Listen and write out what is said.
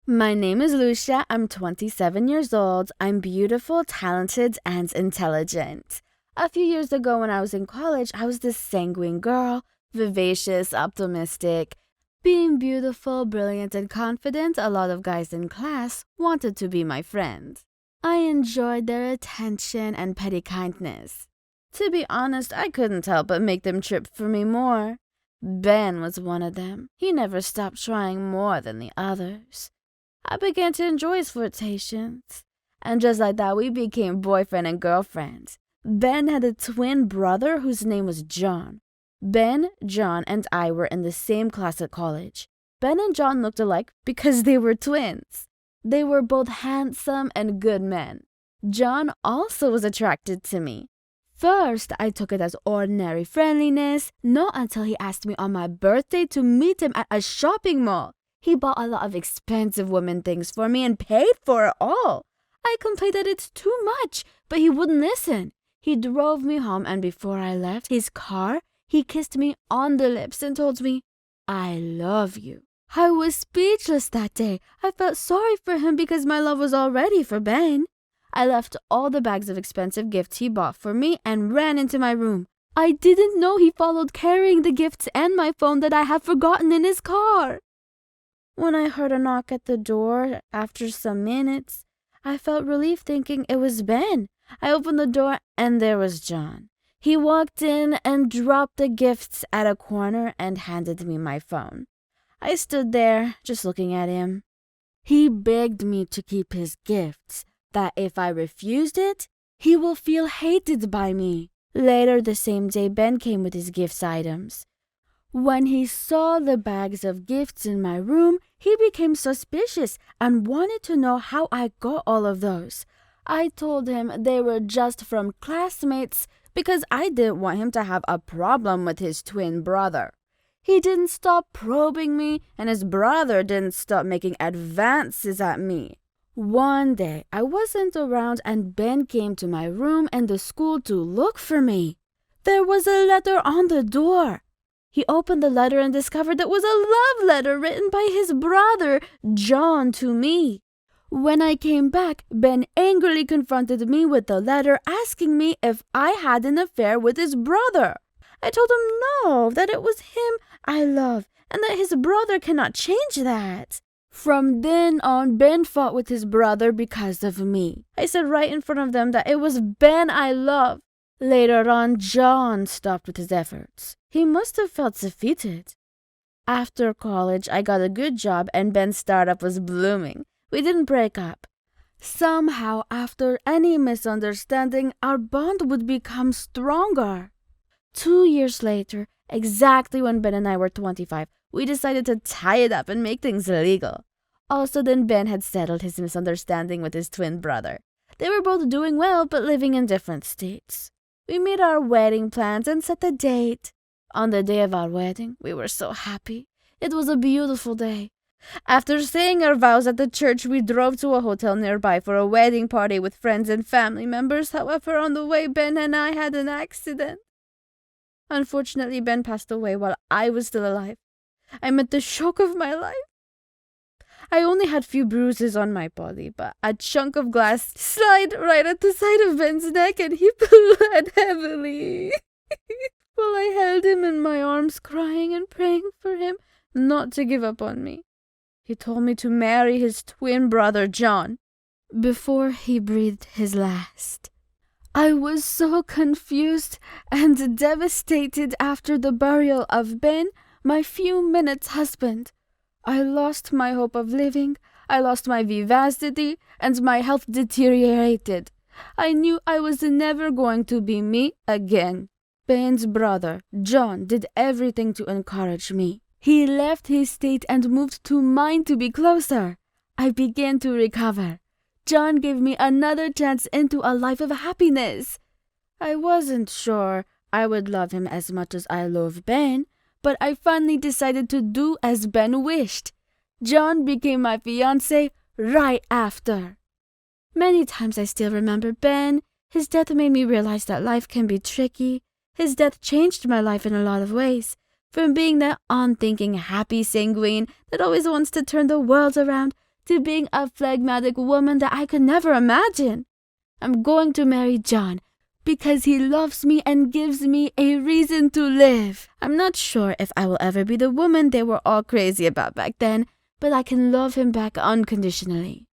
My name is Lucia. I'm 27 years old. I'm beautiful, talented, and intelligent. A few years ago when I was in college, I was this sanguine girl, vivacious, optimistic. Being beautiful, brilliant, and confident, a lot of guys in class wanted to be my friend. I enjoyed their attention and petty kindness. To be honest, I couldn't help but make them trip for me more. Ben was one of them. He never stopped trying more than the others. I began to enjoy his flirtations. And just like that, we became boyfriend and girlfriend. Ben had a twin brother whose name was John. Ben, John, and I were in the same class at college. Ben and John looked alike because they were twins. They were both handsome and good men. John also was attracted to me. First, I took it as ordinary friendliness, not until he asked me on my birthday to meet him at a shopping mall. He bought a lot of expensive women things for me and paid for it all. I complained that it's too much, but he wouldn't listen. He drove me home, and before I left his car, he kissed me on the lips and told me, "I love you." I was speechless that day. I felt sorry for him because my love was already for Ben. I left all the bags of expensive gifts he bought for me and ran into my room. I didn't know he followed carrying the gifts and my phone that I had forgotten in his car. When I heard a knock at the door after some minutes, I felt relief thinking it was Ben. I opened the door and there was John. He walked in and dropped the gifts at a corner and handed me my phone. I stood there just looking at him. He begged me to keep his gifts, that if I refused it, he will feel hated by me. Later the same day, Ben came with his gifts items. When he saw the bags of gifts in my room, he became suspicious and wanted to know how I got all of those. I told him they were just from classmates because I didn't want him to have a problem with his twin brother. He didn't stop probing me, and his brother didn't stop making advances at me. One day, I wasn't around and Ben came to my room and the school to look for me. There was a letter on the door. He opened the letter and discovered it was a love letter written by his brother, John, to me. When I came back, Ben angrily confronted me with the letter asking me if I had an affair with his brother. I told him no, that it was him I love, and that his brother cannot change that. From then on, Ben fought with his brother because of me. I said right in front of them that it was Ben I love. Later on, John stopped with his efforts. He must have felt defeated. After college, I got a good job and Ben's startup was blooming. We didn't break up. Somehow, after any misunderstanding, our bond would become stronger. 2 years later, exactly when Ben and I were 25, we decided to tie it up and make things legal. Also, then Ben had settled his misunderstanding with his twin brother. They were both doing well, but living in different states. We made our wedding plans and set the date. On the day of our wedding, we were so happy. It was a beautiful day. After saying our vows at the church, we drove to a hotel nearby for a wedding party with friends and family members. However, on the way, Ben and I had an accident. Unfortunately, Ben passed away while I was still alive. I met the shock of my life. I only had few bruises on my body, but a chunk of glass slid right at the side of Ben's neck and he bled heavily. While I held him in my arms, crying and praying for him not to give up on me. He told me to marry his twin brother, John, before he breathed his last. I was so confused and devastated after the burial of Ben, my few minutes husband. I lost my hope of living, I lost my vivacity, and my health deteriorated. I knew I was never going to be me again. Ben's brother, John, did everything to encourage me. He left his state and moved to mine to be closer. I began to recover. John gave me another chance into a life of happiness. I wasn't sure I would love him as much as I love Ben, but I finally decided to do as Ben wished. John became my fiancé right after. Many times I still remember Ben. His death made me realize that life can be tricky. His death changed my life in a lot of ways. From being that unthinking, happy sanguine that always wants to turn the world around, to being a phlegmatic woman that I could never imagine. I'm going to marry John because he loves me and gives me a reason to live. I'm not sure if I will ever be the woman they were all crazy about back then, but I can love him back unconditionally.